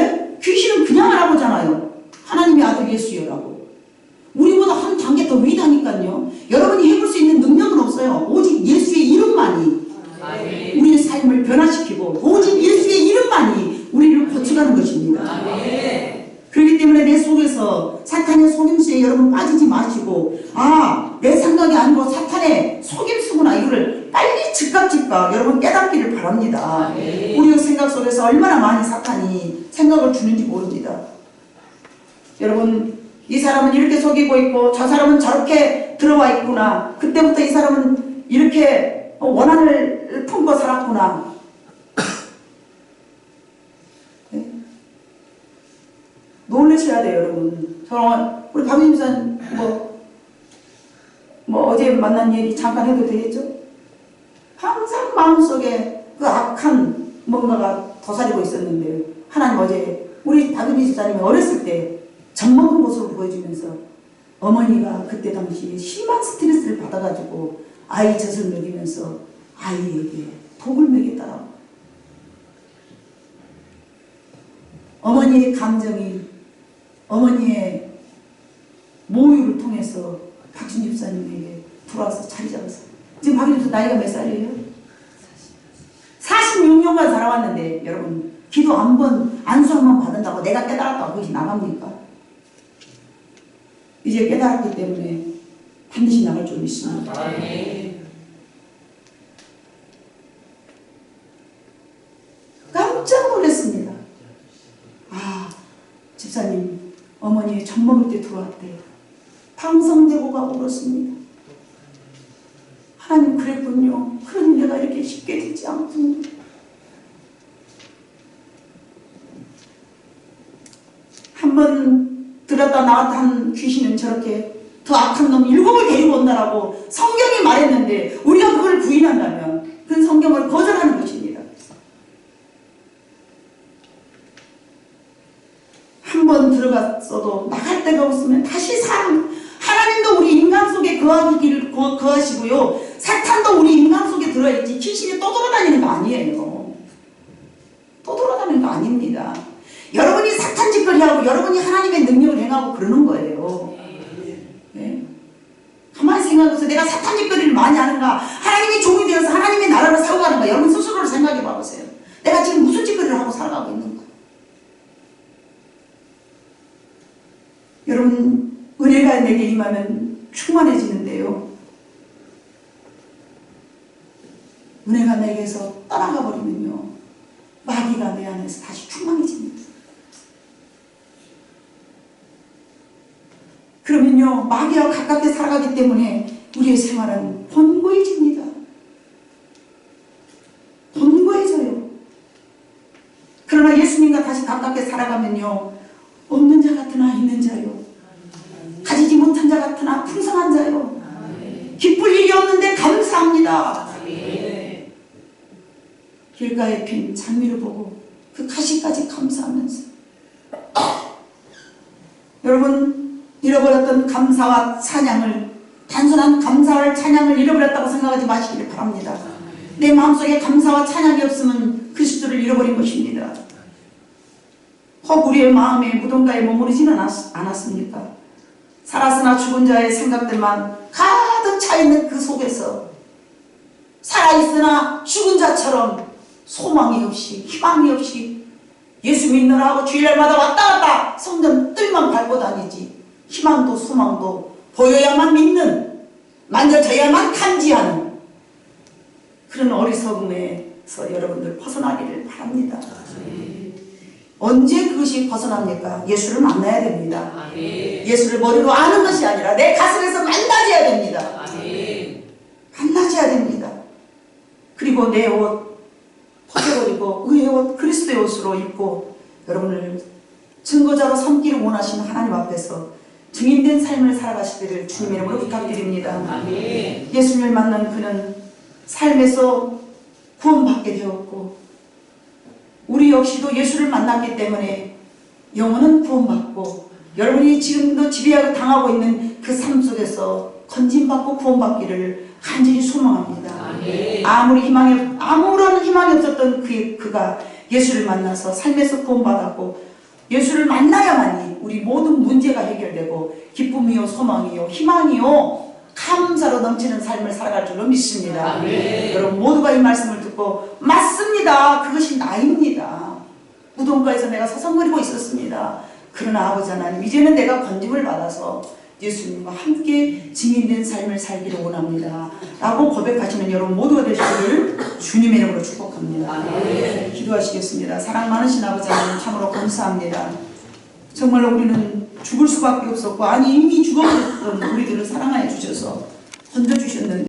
귀신은 그냥 알아보잖아요. 하나님의 아들 예수여라고. 우리보다 한 단계 더 위다니까요. 여러분이 해볼 수 있는 능력은 없어요. 오직 예수의 이름만이 우리의 삶을 변화시키고, 오직 예수의 이름만이 우리를 고쳐가는 것입니다. 그렇기 때문에 내 속에서 사탄의 속임수에 여러분 빠지지 마시고, 아, 내 생각이 아니고 사탄의 속임수구나, 이거를 빨리 즉각 여러분 깨닫기를 바랍니다. 우리의 생각 속에서 얼마나 많이 사탄이 생각을 주는지 모릅니다. 여러분, 이 사람은 이렇게 속이고 있고 저 사람은 저렇게 들어와 있구나, 그때부터 이 사람은 이렇게 원한을 품고 살았구나. 놀라셔야 돼요, 여러분. 우리 박윤 집사님 어제 만난 얘기 잠깐 해도 되겠죠? 항상 마음속에 그 악한 뭔가가 도사리고 있었는데, 하나님 어제 우리 박윤 집사님이 어렸을 때 젖먹은 모습을 보여주면서 어머니가 그때 당시 심한 스트레스를 받아가지고 아이 젖을 먹이면서 아이에게 독을 먹였다라고. 어머니의 감정이, 어머니의 모유를 통해서 박준 집사님에게 들어와서 자리 잡았어요. 지금 박준 집사 나이가 몇 살이에요? 46년간 살아왔는데 여러분, 기도 한 번, 안수 한 번 받는다고 내가 깨달았다고 그것이 나갑니까? 이제 깨달았기 때문에 반드시 나갈 줄 믿습니다. 깜짝 놀랐습니다. 아, 집사님 어머니 젖 먹을 때 들어왔대요. 방성대고가 울었습니다. 하나님 그랬군요. 그러니 내가 이렇게 쉽게 되지 않군요. 한번 들었다 나왔다 한 귀신은 저렇게 더 악한 놈 7을 데리고 온다라고 성경이 말했는데 우리가 그걸 부인한다면 그 성경을 거절하는 것입니다. 한 번 들어갔어도 나갈 데가 없으면 다시 하나님도 우리 인간 속에 거하시고요, 사탄도 우리 인간 속에 들어있지 귀신이 또 돌아다니는 거 아니에요. 또 돌아다니는 거 아닙니다. 여러분이 사탄 짓거리하고 여러분이 하나님의 능력을 행하고 그러는 거예요. 네. 가만히 생각해서 내가 사탄 짓거리를 많이 하는가, 하나님의 종이 되어서 하나님의 나라를 세워가는가, 여러분 스스로를 생각해 봐보세요. 내가 지금 무슨 짓거리를 하고 살아가고 있는가. 여러분, 은혜가 내게 임하면 충만해지는데요, 은혜가 내게서 떠나가 버리면요, 마귀가 내 안에서 다시 충만해집니다. 그러면요, 마귀와 가깝게 살아가기 때문에 우리의 생활은 곤고해집니다. 곤고해져요. 그러나 예수님과 다시 가깝게 살아가면요, 없는 자 같으나 있는 자요, 가지지 못한 자 같으나 풍성한 자요, 기쁠 일이 없는데 감사합니다. 길가에 핀 장미를 보고 그 가시까지 감사하면서 여러분, 잃어버렸던 감사와 찬양을, 단순한 감사와 찬양을 잃어버렸다고 생각하지 마시길 바랍니다. 내 마음속에 감사와 찬양이 없으면 그리스도를 잃어버린 것입니다. 혹 우리의 마음에 무덤가에 머무르지는 않았습니까? 살았으나 죽은 자의 생각들만 가득 차있는 그 속에서 살아있으나 죽은 자처럼 소망이 없이 희망이 없이 예수 믿느라 하고 주일날마다 왔다 갔다 성전 뜰만 밟고 다니지 희망도 소망도 보여야만 믿는, 만져져야만 탐지하는 그런 어리석음에서 여러분들 벗어나기를 바랍니다. 언제 그것이 벗어납니까? 예수를 만나야 됩니다. 예수를 머리로 아는 것이 아니라 내 가슴에서 만나져야 됩니다. 만나져야 됩니다. 그리고 내 옷 벗어버리고 의의 옷, 그리스도의 옷으로 입고 여러분을 증거자로 삼기를 원하시는 하나님 앞에서 증인된 삶을 살아가시기를 주님의 이름으로 부탁드립니다. 예수님을 만난 그는 삶에서 구원받게 되었고 우리 역시도 예수를 만났기 때문에 영혼은 구원받고 여러분이 지금도 지배하고 당하고 있는 그 삶 속에서 건진받고 구원받기를 간절히 소망합니다. 아무런 희망이 없었던 그가 예수를 만나서 삶에서 구원받았고 예수를 만나야만이 우리 모든 문제가 해결되고 기쁨이요 소망이요 희망이요 감사로 넘치는 삶을 살아갈 줄로 믿습니다. 여러분 모두가 이 말씀을 듣고 맞습니다. 그것이 나입니다. 무덤가에서 내가 서성거리고 있었습니다. 그러나 아버지 하나님 이제는 내가 건짐을 받아서 예수님과 함께 증인된 삶을 살기를 원합니다. 라고 고백하시는 여러분 모두가 되시기를 주님의 이름으로 축복합니다. 기도하시겠습니다. 사랑 많으신 아버지 하나님 참으로 감사합니다. 정말로 우리는 죽을 수밖에 없었고 아니 이미 죽어버렸던 우리들을 사랑하여 주셔서 건져주셨는데